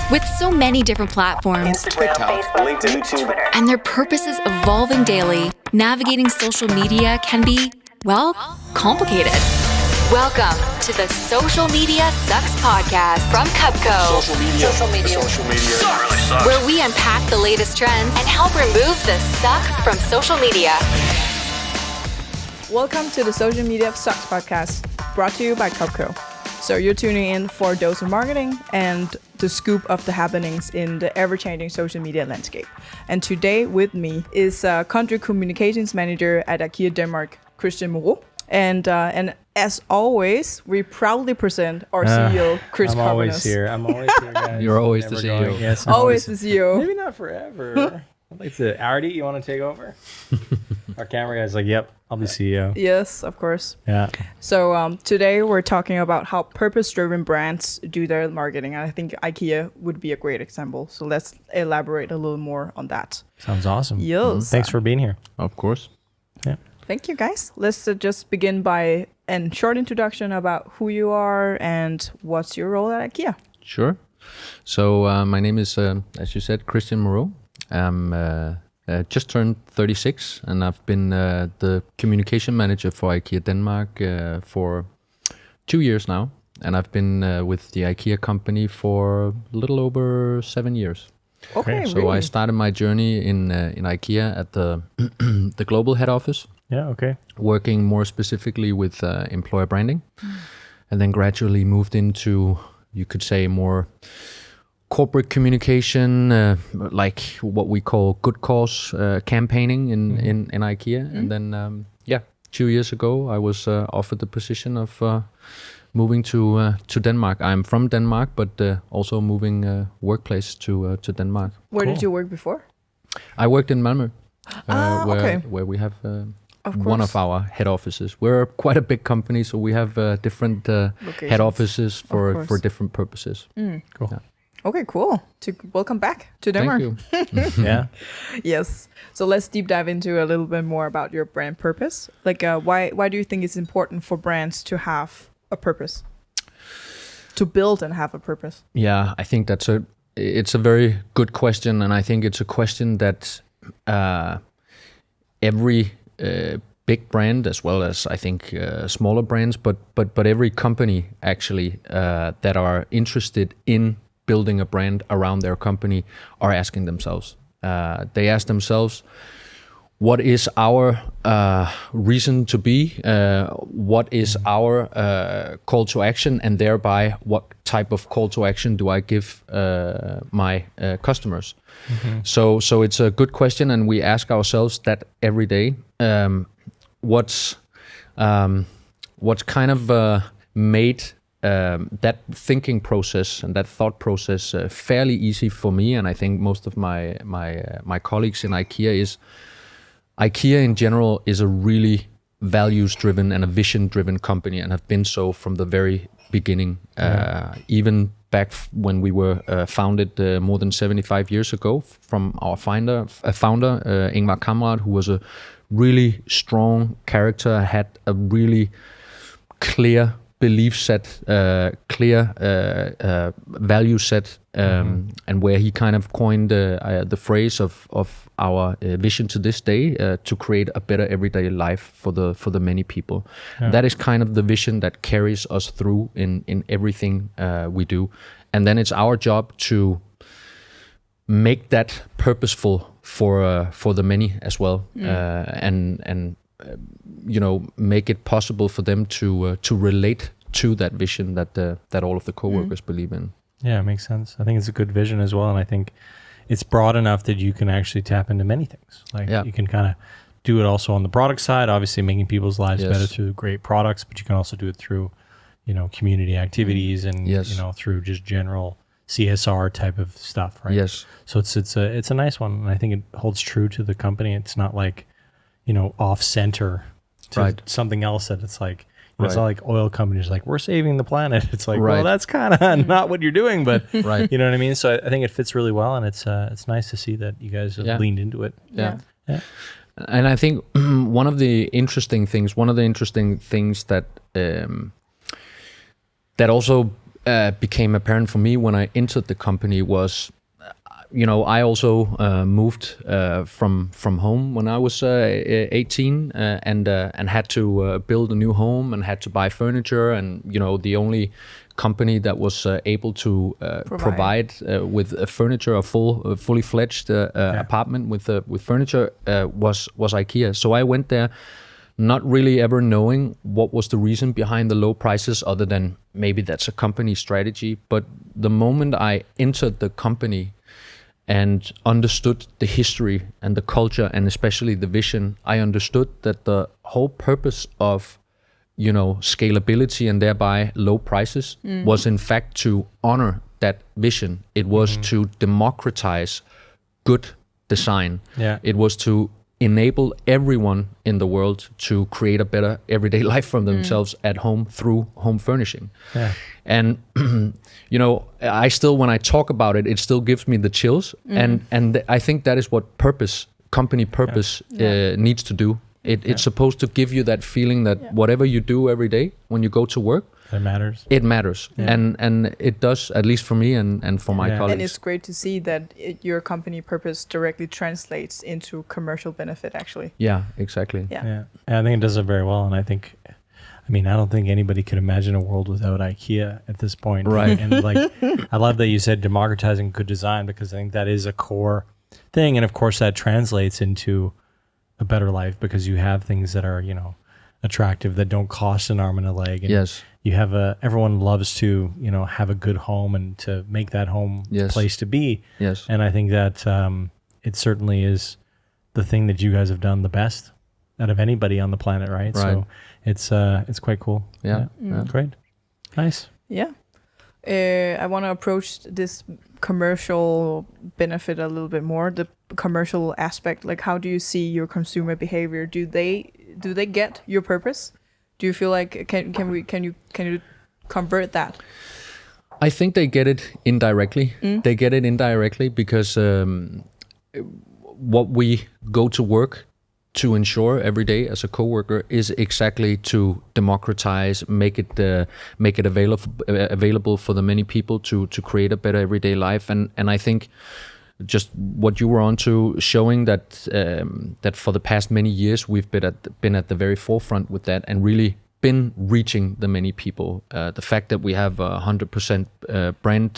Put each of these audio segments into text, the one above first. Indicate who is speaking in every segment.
Speaker 1: With so many different platforms,
Speaker 2: Instagram, Facebook, LinkedIn, YouTube,
Speaker 1: and their purposes evolving daily, navigating social media can be, well, complicated. Welcome to the Social Media Sucks podcast from Cubco.
Speaker 2: Social media. Really sucks.
Speaker 1: Where we unpack the latest trends and help remove the suck from social media.
Speaker 3: Welcome to the Social Media Sucks podcast, brought to you by Cubco. So you're tuning in for a dose of marketing and the scoop of the happenings in the ever-changing social media landscape. And today with me is Country Communications Manager at IKEA Denmark, Christian Moreau. And as always, we proudly present our CEO, Chris
Speaker 4: I'm
Speaker 3: Carbonas.
Speaker 4: always here. I'm always here, guys.
Speaker 5: You're always
Speaker 4: Never
Speaker 5: the CEO.
Speaker 4: going. Yes, I'm
Speaker 3: Always the CEO.
Speaker 4: Maybe not forever. I'd like to. Artie, you want to take over? Our camera guy's like, yep, I'll be CEO.
Speaker 3: Yes, of course.
Speaker 4: Yeah.
Speaker 3: So today we're talking about how purpose-driven brands do their marketing. And I think IKEA would be a great example. So let's elaborate a little more on that.
Speaker 4: Sounds awesome.
Speaker 3: Yes.
Speaker 4: Thanks for being here.
Speaker 5: Of course.
Speaker 4: Yeah.
Speaker 3: Thank you, guys. Let's just begin by a short introduction about who you are and what's your role at IKEA.
Speaker 5: Sure. So my name is, as you said, Christian Moreau. I'm just turned 36, and I've been the communication manager for IKEA Denmark for 2 years now. And I've been with the IKEA company for a little over 7 years.
Speaker 3: Okay,
Speaker 5: So
Speaker 3: really?
Speaker 5: I started my journey in IKEA at the the global head office,
Speaker 4: Yeah. Okay.
Speaker 5: working more specifically with employer branding, and then gradually moved into, you could say, more corporate communication, like what we call good cause campaigning in IKEA. And then, 2 years ago, I was offered the position of moving to Denmark. I'm from Denmark, but also moving workplace to Denmark.
Speaker 3: Where
Speaker 4: Cool.
Speaker 3: did you work before?
Speaker 5: I worked in Malmö,
Speaker 3: okay.
Speaker 5: where we have
Speaker 3: Of
Speaker 5: one
Speaker 3: course.
Speaker 5: of our head offices. We're quite a big company, so we have different head
Speaker 3: Locations.
Speaker 5: offices for
Speaker 3: course.
Speaker 5: different purposes.
Speaker 4: Cool.
Speaker 5: Yeah.
Speaker 3: Okay, cool. Welcome back to Denmark.
Speaker 5: Thank you.
Speaker 4: Yeah.
Speaker 3: Yes. So let's deep dive into a little bit more about your brand purpose. Like, why do you think it's important for brands to have a purpose? To build and have a purpose?
Speaker 5: Yeah, I think it's a very good question, and I think it's a question that every big brand, as well as I think smaller brands, but every company actually that are interested in building a brand around their company are asking themselves. They ask themselves, what is our reason to be? What is our call to action? And thereby, what type of call to action do I give my customers? So it's a good question, and we ask ourselves that every day. What's kind of made that thinking process and that thought process fairly easy for me, and I think most of my colleagues in IKEA is. IKEA in general is a really values-driven and a vision-driven company, and have been so from the very beginning. Even back when we were founded more than 75 years ago, from our founder Ingvar Kamprad, who was a really strong character, had a really clear belief set, clear value set, and where he kind of coined the phrase of our vision to this day, to create a better everyday life for the many people.
Speaker 4: Yeah.
Speaker 5: That is kind of the vision that carries us through in everything we do, and then it's our job to make that purposeful for the many as well, and make it possible for them to relate to that vision that all of the coworkers believe in.
Speaker 4: Yeah, it makes sense. I think it's a good vision as well, and I think it's broad enough that you can actually tap into many things. Like you can kind of do it also on the product side, obviously making people's lives better through great products, but you can also do it through, community activities and through just general CSR type of stuff, right?
Speaker 5: Yes.
Speaker 4: So it's a nice one, and I think it holds true to the company. It's not like, off center to something else that it's like. It's not like oil companies like, we're saving the planet. It's like, well, that's kind of not what you're doing, but you know what I mean? So I think it fits really well, and it's nice to see that you guys have leaned into it.
Speaker 5: Yeah. And I think one of the interesting things that that also became apparent for me when I entered the company was, I also moved from home when I was 18 and had to build a new home and had to buy furniture, and the only company that was able to provide with furniture, a fully fledged apartment with furniture was IKEA. So I went there not really ever knowing what was the reason behind the low prices, other than maybe that's a company strategy. But the moment I entered the company and understood the history and the culture and especially the vision, I understood that the whole purpose of scalability and thereby low prices was in fact to honor that vision. It was to democratize good design. Yeah. It was to enable everyone in the world to create a better everyday life for themselves at home through home furnishing. Yeah. And I still, when I talk about it, it still gives me the chills. And I think that is what company purpose needs to do. It's supposed to give you that feeling that whatever you do every day when you go to work,
Speaker 4: it matters.
Speaker 5: It matters. Yeah. And it does, at least for me and for my colleagues.
Speaker 3: And it's great to see that your company purpose directly translates into commercial benefit, actually.
Speaker 5: Yeah, exactly.
Speaker 3: Yeah.
Speaker 4: And I think it does it very well. And I don't think anybody could imagine a world without IKEA at this point.
Speaker 5: Right.
Speaker 4: And I love that you said democratizing good design, because I think that is a core thing. And of course that translates into a better life, because you have things that are, attractive, that don't cost an arm and a leg. And
Speaker 5: yes.
Speaker 4: You have everyone loves to, have a good home and to make that home a place to be.
Speaker 5: Yes.
Speaker 4: And I think that it certainly is the thing that you guys have done the best out of anybody on the planet, right? So it's quite cool.
Speaker 5: Yeah.
Speaker 4: Great. Nice.
Speaker 3: Yeah. I want to approach this commercial benefit a little bit more, the commercial aspect. Like, how do you see your consumer behavior? Do they get your purpose? Do you feel like can you convert that?
Speaker 5: I think they get it indirectly. They get it indirectly because what we go to work to ensure every day as a coworker is exactly to democratize, make it available for the many people to create a better everyday life. And I think just what you were on to, showing that that for the past many years we've been at the very forefront with that and really been reaching the many people. The fact that we have 100% brand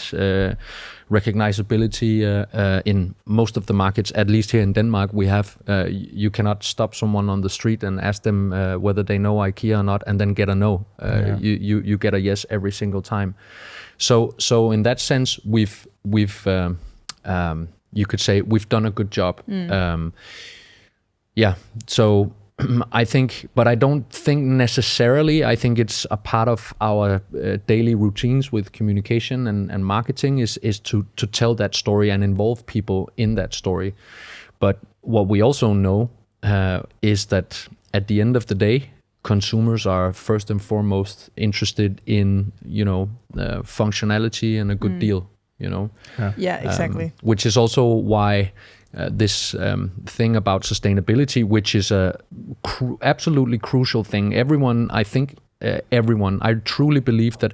Speaker 5: recognizability in most of the markets, at least here in Denmark, we have. You cannot stop someone on the street and ask them whether they know IKEA or not, and then get a no. You get a yes every single time. So in that sense, we've you could say we've done a good job. So I think, but I don't think necessarily, I think it's a part of our daily routines with communication and marketing is to tell that story and involve people in that story. But what we also know is that at the end of the day, consumers are first and foremost interested in, functionality and a good deal.
Speaker 3: Yeah, exactly.
Speaker 5: Which is also why this thing about sustainability, which is a absolutely crucial thing. I truly believe that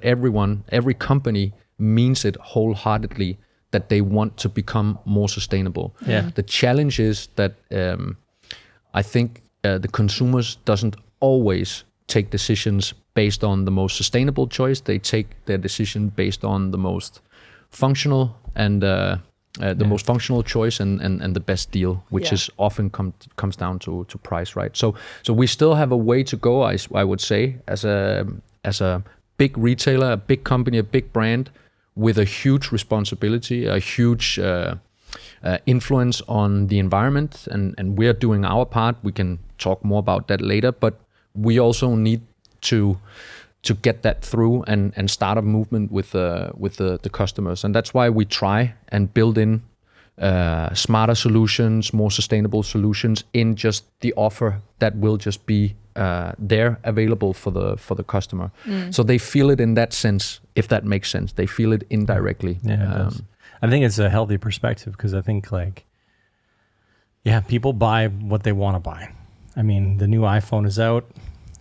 Speaker 5: every company means it wholeheartedly, that they want to become more sustainable.
Speaker 4: Yeah.
Speaker 5: The challenge is that I think the consumers doesn't always take decisions based on the most sustainable choice. They take their decision based on the most functional and most functional choice and the best deal, which is often comes down to price, right? So we still have a way to go, I would say, as a big retailer, a big company, a big brand with a huge responsibility, a huge influence on the environment, and we're doing our part. We can talk more about that later, but we also need to get that through and start a movement with the customers. And that's why we try and build in smarter solutions, more sustainable solutions in just the offer that will just be there available for the customer. So they feel it in that sense, if that makes sense. They feel it indirectly.
Speaker 4: Yeah, it does. I think it's a healthy perspective, because I think people buy what they want to buy. I mean, the new iPhone is out.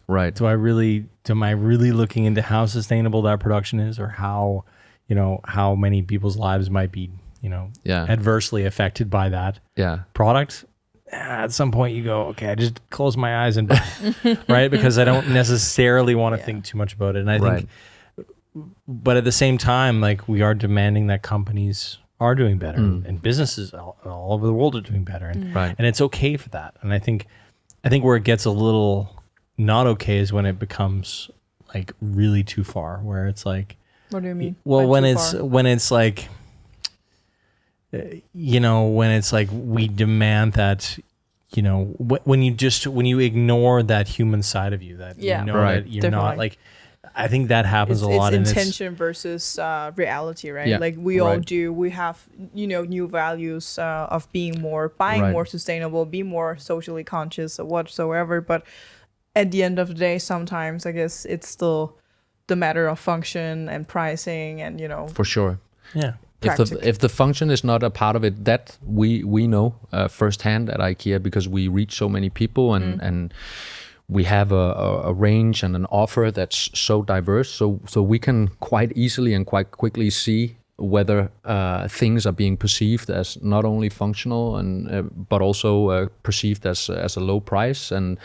Speaker 5: Right.
Speaker 4: Am I really looking into how sustainable that production is, or how, how many people's lives might be, adversely affected by that product? At some point you go, okay, I just close my eyes and buy, right? Because I don't necessarily want to think too much about it. And I think, but at the same time, like, we are demanding that companies are doing better, and businesses all over the world are doing better, and it's okay for that. And I think where it gets a little not okay is when it becomes like really too far, where it's like,
Speaker 3: what do you mean?
Speaker 4: Well, when it's like, when it's like we demand that, when you ignore that human side of you, that that you're
Speaker 3: definitely
Speaker 4: not like. I think that happens a lot.
Speaker 3: It's intention versus reality, right?
Speaker 5: Yeah.
Speaker 3: Like we all do. We have, new values of being buying more sustainable, be more socially conscious or whatsoever. But at the end of the day, sometimes I guess it's still the matter of function and pricing and,
Speaker 5: For sure.
Speaker 4: Yeah.
Speaker 5: If the function is not a part of it, that we know firsthand at IKEA, because we reach so many people and we have a range and an offer that's so diverse, so we can quite easily and quite quickly see whether things are being perceived as not only functional and but also perceived as a low price and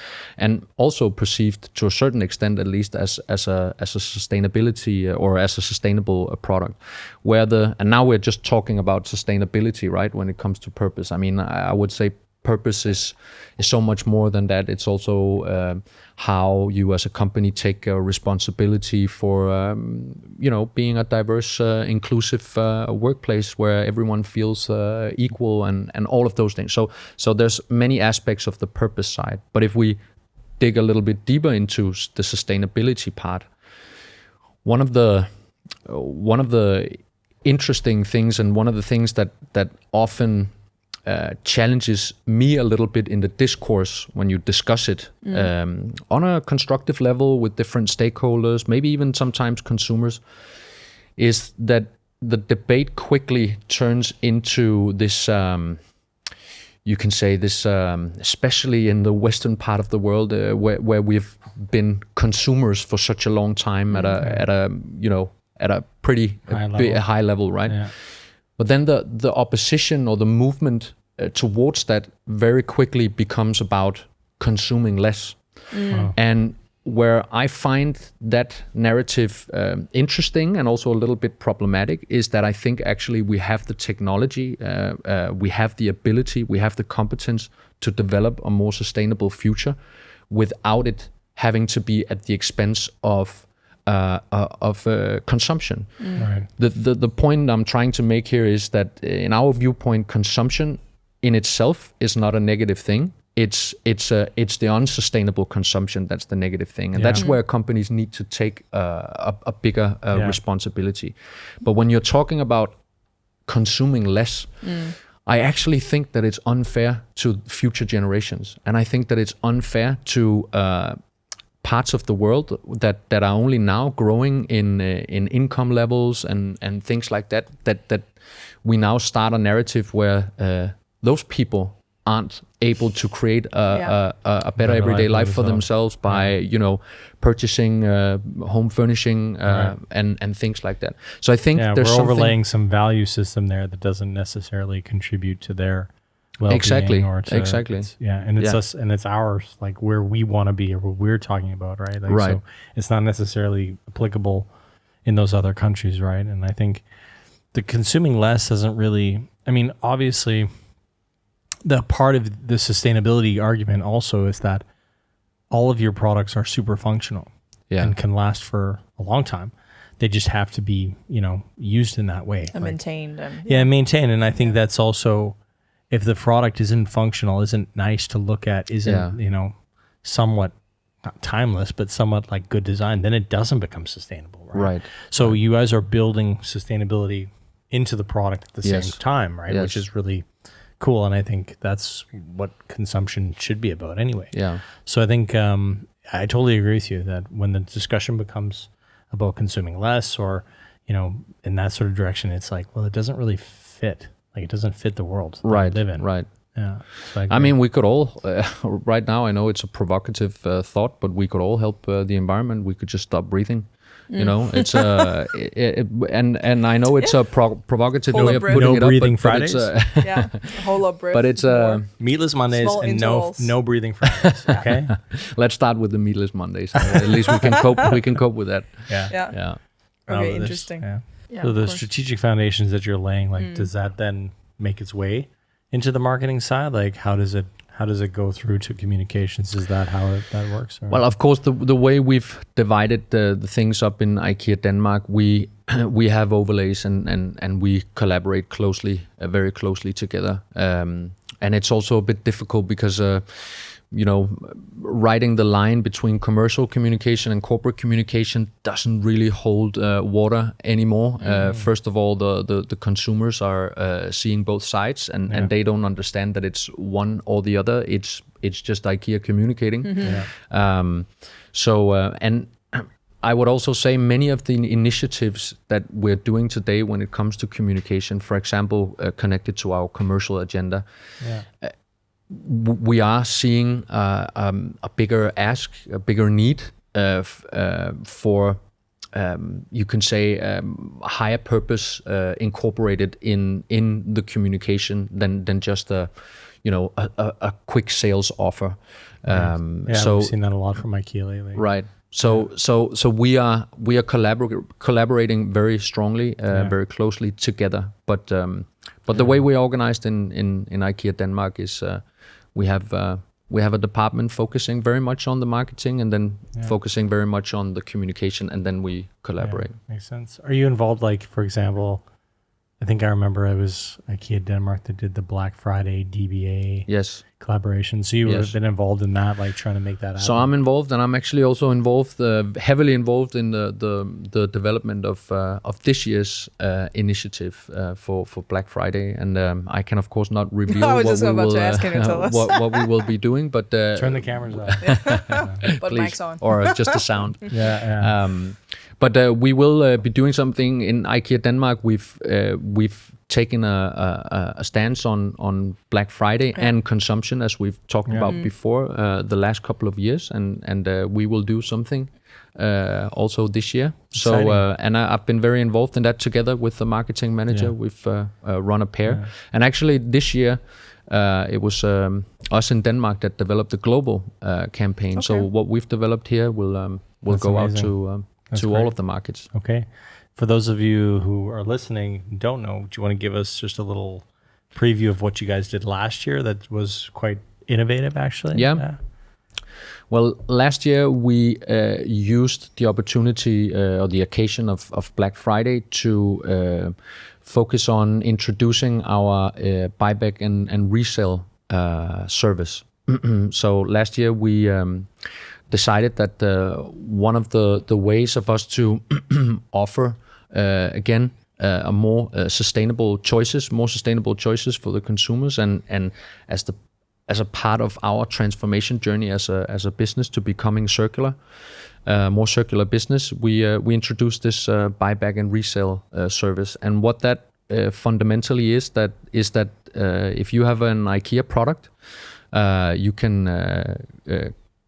Speaker 5: also perceived to a certain extent, at least, as a sustainability or as a sustainable product. And now we're just talking about sustainability, right? When it comes to purpose, I mean, I would say purpose is so much more than that. It's also how you as a company take responsibility for being a diverse, inclusive workplace where everyone feels equal and all of those things. So there's many aspects of the purpose side. But if we dig a little bit deeper into the sustainability part, one of the interesting things, and one of the things that often challenges me a little bit in the discourse when you discuss it on a constructive level with different stakeholders, maybe even sometimes consumers, is that the debate quickly turns into this, you can say this, especially in the Western part of the world, where we've been consumers for such a long time at a pretty high level, right? Yeah. But then the opposition or the movement towards that very quickly becomes about consuming less. And where I find that narrative interesting and also a little bit problematic is that I think actually we have the technology, we have the ability, we have the competence to develop a more sustainable future without it having to be at the expense of consumption. Right. The point I'm trying to make here is that in our viewpoint, consumption in itself is not a negative thing. It's the unsustainable consumption that's the negative thing, and that's where companies need to take a bigger responsibility. But when you're talking about consuming less, I actually think that it's unfair to future generations, and I think that it's unfair to parts of the world that are only now growing in income levels and things like that we now start a narrative where those people aren't able to create a better everyday life for themselves by purchasing home furnishing and things like that. So I think there's
Speaker 4: we're overlaying some value system there that doesn't necessarily contribute to their well-being.
Speaker 5: Exactly.
Speaker 4: And it's us, and it's ours, like where we want to be or what we're talking about, right? Like,
Speaker 5: right.
Speaker 4: So it's not necessarily applicable in those other countries, right? And I think the consuming less doesn't really, I mean, obviously the part of the sustainability argument also is that all of your products are super functional and can last for a long time. They just have to be, used in that way.
Speaker 3: And maintained.
Speaker 4: Maintained. And I think that's also, if the product isn't functional, isn't nice to look at, isn't, somewhat, not timeless, but somewhat like good design, then it doesn't become sustainable, right? So you guys are building sustainability into the product at the same time, right? Which is really cool. And I think that's what consumption should be about anyway. Yeah. So I think I totally agree with you that when the discussion becomes about consuming less or, in that sort of direction, it's like, well, it doesn't really fit. Like, it doesn't fit the world that we live in.
Speaker 5: Right.
Speaker 4: Yeah. So
Speaker 5: I mean, we could all, right now, I know it's a provocative thought, but we could all help the environment. We could just stop breathing. You know, it's and I know it's a provocative way of putting it up,
Speaker 4: breathing
Speaker 5: but
Speaker 4: Fridays.
Speaker 3: Yeah, a whole lot of breath.
Speaker 5: But it's
Speaker 4: meatless Mondays
Speaker 3: Small
Speaker 4: and
Speaker 3: intervals.
Speaker 4: no breathing Fridays. Okay.
Speaker 5: let's start with the meatless Mondays. At least we can cope. We can cope with that.
Speaker 3: Yeah.
Speaker 4: Oh,
Speaker 3: Okay,
Speaker 4: this-
Speaker 3: interesting.
Speaker 4: Yeah.
Speaker 3: Yeah,
Speaker 4: So
Speaker 3: of
Speaker 4: the
Speaker 3: course.
Speaker 4: strategic foundations that you're laying, like, does that then make its way into the marketing side? Like, how does it go through to communications? Is that how that works? Or?
Speaker 5: Well, of course, the way we've divided the things up in IKEA Denmark, we have overlays and we collaborate closely, very closely together. And it's also a bit difficult because, writing the line between commercial communication and corporate communication doesn't really hold water anymore. First of all, the consumers are seeing both sides, and they don't understand that it's one or the other. It's just IKEA communicating. And I would also say many of the initiatives that we're doing today when it comes to communication, for example, connected to our commercial agenda, we are seeing a bigger ask, a bigger need for, you can say, higher purpose incorporated in the communication than just a quick sales offer.
Speaker 4: So we've seen that a lot from IKEA lately.
Speaker 5: Right. So we are collaborating very strongly, very closely together. But the way we're organized in IKEA Denmark is we have a department focusing very much on the marketing and then focusing very much on the communication, and then we collaborate.
Speaker 4: Yeah, makes sense. Are you involved, like, for example, I think I remember it was IKEA Denmark that did the Black Friday DBA collaboration. So you have been involved in that, like trying to make that happen.
Speaker 5: So I'm involved, and I'm actually also involved, heavily involved in the development of this year's initiative for Black Friday. And I can of course not reveal what we will be doing, but
Speaker 4: turn the cameras off.
Speaker 3: But mic's on,
Speaker 5: or just the sound. But we will be doing something in IKEA Denmark. We've taken a stance on Black Friday and consumption, as we've talked about before, the last couple of years, and we will do something also this year. So and I've been very involved in that together with the marketing manager. We've run a pair, and actually this year it was us in Denmark that developed the global campaign. So what we've developed here will go
Speaker 4: amazing.
Speaker 5: out to
Speaker 4: great.
Speaker 5: all of the markets.
Speaker 4: Okay. For those of you who are listening, don't know, do you want to give us just a little preview of what you guys did last year that was quite innovative, actually?
Speaker 5: Yeah. Well, last year we used the opportunity or the occasion of Black Friday to focus on introducing our buyback and resell service. So last year we decided that one of the ways of us to offer again more sustainable choices for the consumers, and as a part of our transformation journey as a business to becoming circular, more circular business, we introduced this buyback and resell service. And what that fundamentally is that if you have an IKEA product, you can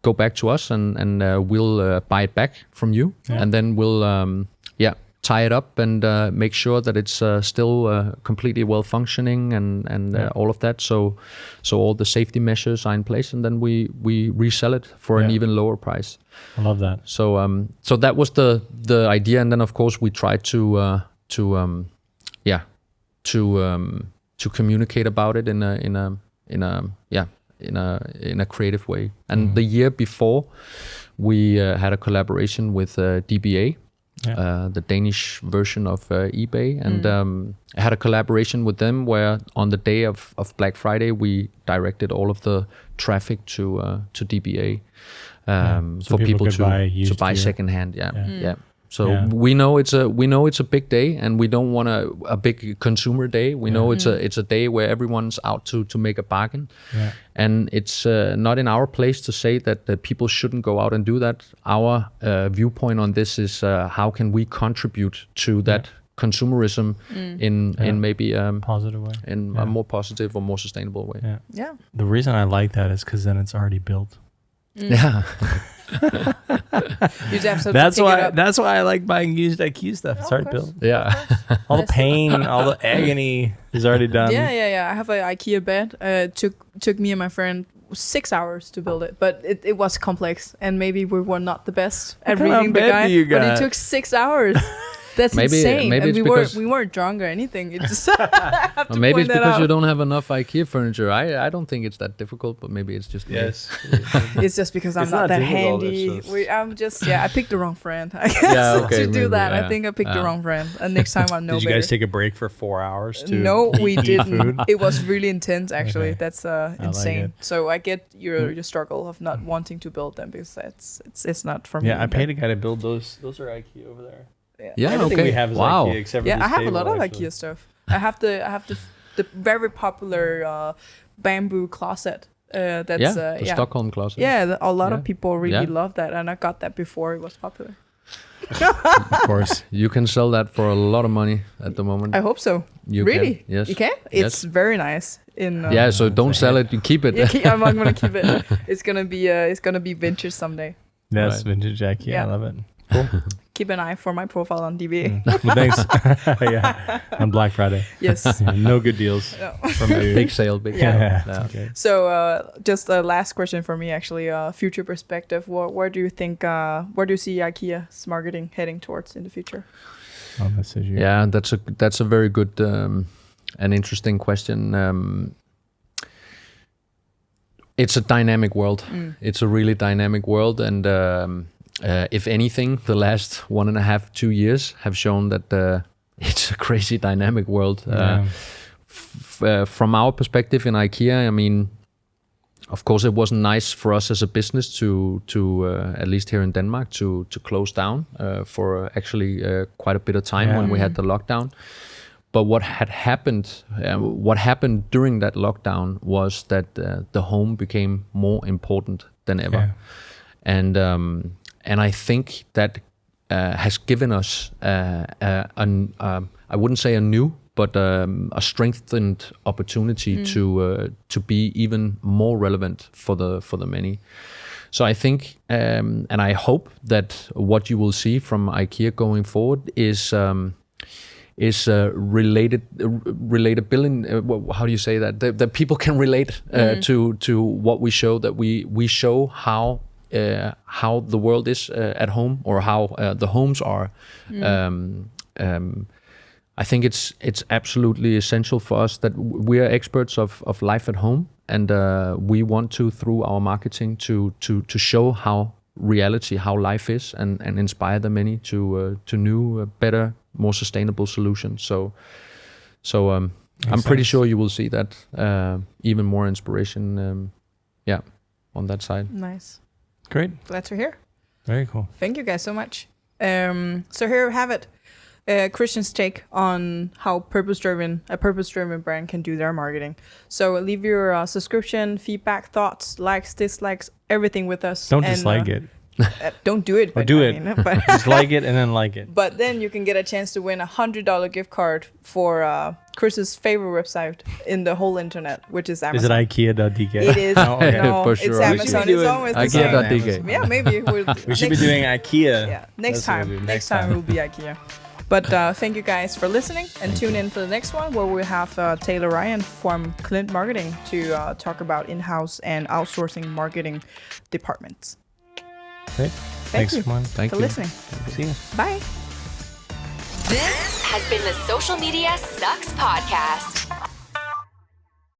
Speaker 5: go back to us and we'll buy it back from you, and then we'll tie it up and make sure that it's still completely well functioning and all of that. So all the safety measures are in place, and then we resell it for an even lower price.
Speaker 4: I love that.
Speaker 5: So so that was the idea, and then of course we tried to communicate about it in a creative way. And the year before, we had a collaboration with DBA, the Danish version of eBay, and I had a collaboration with them where on the day of Black Friday we directed all of the traffic to DBA for people to buy secondhand. So we know it's a big day, and we don't want a big consumer day. We know it's a day where everyone's out to make a bargain, and it's not in our place to say that people shouldn't go out and do that. Our viewpoint on this is how can we contribute to that consumerism in maybe
Speaker 4: positive way,
Speaker 5: in a more positive or more sustainable way.
Speaker 3: Yeah.
Speaker 4: The reason I like that is because then it's already built.
Speaker 5: Yeah.
Speaker 3: You just have to
Speaker 4: That's
Speaker 3: pick
Speaker 4: why.
Speaker 3: it up.
Speaker 4: That's why I like buying used IKEA stuff. It's already built.
Speaker 5: Yeah.
Speaker 4: All the pain, all the agony is already done.
Speaker 3: Yeah. I have an IKEA bed. Took me and my friend 6 hours to build it, but it was complex, and maybe we were not the best at
Speaker 4: kind of
Speaker 3: reading the
Speaker 4: bed
Speaker 3: guide.
Speaker 4: do you
Speaker 3: But
Speaker 4: got?
Speaker 3: it took 6 hours. That's
Speaker 5: Maybe-
Speaker 3: insane.
Speaker 5: maybe
Speaker 3: and
Speaker 5: it's
Speaker 3: we weren't drunk or anything. It just
Speaker 5: Or maybe it's because you don't have enough IKEA furniture. I don't think it's that difficult, but maybe it's just me.
Speaker 4: Yes.
Speaker 3: It's just because I'm
Speaker 4: It's
Speaker 3: not
Speaker 4: not
Speaker 3: that
Speaker 4: difficult,
Speaker 3: handy.
Speaker 4: it's just-
Speaker 3: I picked the wrong friend. I guess
Speaker 5: Yeah, okay,
Speaker 3: to do
Speaker 5: maybe,
Speaker 3: that. I
Speaker 5: yeah.
Speaker 3: think I picked the
Speaker 5: Yeah.
Speaker 3: wrong friend. And next time I'll know
Speaker 4: Did you
Speaker 3: better.
Speaker 4: guys take a break for 4 hours to
Speaker 3: No, we
Speaker 4: eat
Speaker 3: didn't.
Speaker 4: food?
Speaker 3: It was really intense, actually.
Speaker 4: Okay.
Speaker 3: That's
Speaker 4: like
Speaker 3: insane.
Speaker 4: it.
Speaker 3: So I get your struggle of not wanting to build them because it's not for me.
Speaker 4: Yeah, I
Speaker 3: either.
Speaker 4: paid a guy to build those. Those are IKEA over there.
Speaker 5: Yeah,
Speaker 4: Everything
Speaker 5: okay.
Speaker 4: we have is
Speaker 5: Wow.
Speaker 4: IKEA except for
Speaker 3: Yeah, I
Speaker 4: this
Speaker 3: have a
Speaker 4: table,
Speaker 3: lot of
Speaker 4: actually.
Speaker 3: IKEA stuff. I have the very popular bamboo closet. That's
Speaker 5: The Stockholm closet.
Speaker 3: Yeah, a lot of
Speaker 5: Yeah.
Speaker 3: people really
Speaker 5: Yeah.
Speaker 3: love that, and I got that before it was popular.
Speaker 5: Of course. You can sell that for a lot of money at the moment.
Speaker 3: I hope so.
Speaker 5: You
Speaker 3: really?
Speaker 5: can, yes.
Speaker 3: You can?
Speaker 5: Yes.
Speaker 3: It's very nice. In
Speaker 5: Yeah, so don't sell it. You keep it.
Speaker 3: I'm not gonna keep it. It's gonna be vintage someday.
Speaker 4: That's
Speaker 5: Right.
Speaker 4: vintage IKEA.
Speaker 3: Yeah.
Speaker 4: I love it.
Speaker 3: Keep an eye for my profile on DBA.
Speaker 4: Well, thanks. Yeah, on Black Friday.
Speaker 3: Yes.
Speaker 4: Yeah, no good deals from you.
Speaker 5: Big sale, big
Speaker 3: Yeah.
Speaker 5: sale. Yeah.
Speaker 4: Okay.
Speaker 3: So just a last question for me, actually. Future perspective. Where do you think? Where do you see IKEA's marketing heading towards in the future?
Speaker 4: Oh, this is you.
Speaker 5: Yeah, that's a very good and interesting question. It's a dynamic world. It's a really dynamic world, and if anything, the last 1.5-2 years have shown that it's a crazy dynamic world.
Speaker 4: Yeah.
Speaker 5: From our perspective in IKEA, I mean, of course, it wasn't nice for us as a business to at least here in Denmark to close down for actually quite a bit of time when we had the lockdown. But what happened during that lockdown was that the home became more important than ever, and I think that has given us I wouldn't say a new, but a strengthened opportunity to be even more relevant for the many. So I think, and I hope that what you will see from IKEA going forward is relatability. How do you say that? That people can relate to what we show. That we show how the world is at home, or how the homes are. I think it's absolutely essential for us that we are experts of life at home, and we want to, through our marketing, to show how life is, and inspire the many to new, better, more sustainable solutions. So I'm pretty sure you will see that even more inspiration. On that side.
Speaker 3: Nice.
Speaker 4: Great.
Speaker 3: Glad to hear.
Speaker 4: Very cool.
Speaker 3: Thank you guys so much. So here we have it. Christian's take on how a purpose-driven brand can do their marketing. So leave your subscription, feedback, thoughts, likes, dislikes, everything with us.
Speaker 4: Don't dislike it.
Speaker 3: Don't do it.
Speaker 4: Or
Speaker 3: but
Speaker 4: do
Speaker 3: I
Speaker 4: it.
Speaker 3: mean, but
Speaker 4: Just like it and then like it.
Speaker 3: But then you can get a chance to win a $100 gift card for Chris's favorite website in the whole internet, which is Amazon.
Speaker 4: Is it IKEA.dk?
Speaker 3: It is.
Speaker 4: Oh, okay.
Speaker 3: No,
Speaker 5: For sure.
Speaker 3: it's
Speaker 5: We
Speaker 3: Amazon.
Speaker 4: should be
Speaker 3: It's
Speaker 4: doing
Speaker 3: always the same.
Speaker 5: IKEA.dk.
Speaker 3: Yeah, maybe
Speaker 4: We should be doing IKEA.
Speaker 3: Yeah, next
Speaker 4: That's what we'll
Speaker 3: time.
Speaker 4: do.
Speaker 3: Next time will be IKEA. But thank you guys for listening, and tune in for the next one where we have Taylor Ryan from Clint Marketing to talk about in-house and outsourcing marketing departments.
Speaker 4: Great. Thanks,
Speaker 3: you
Speaker 4: everyone.
Speaker 5: Thank
Speaker 3: for
Speaker 5: you.
Speaker 3: listening.
Speaker 4: See you.
Speaker 3: Bye.
Speaker 1: This has been the Social Media Sucks Podcast.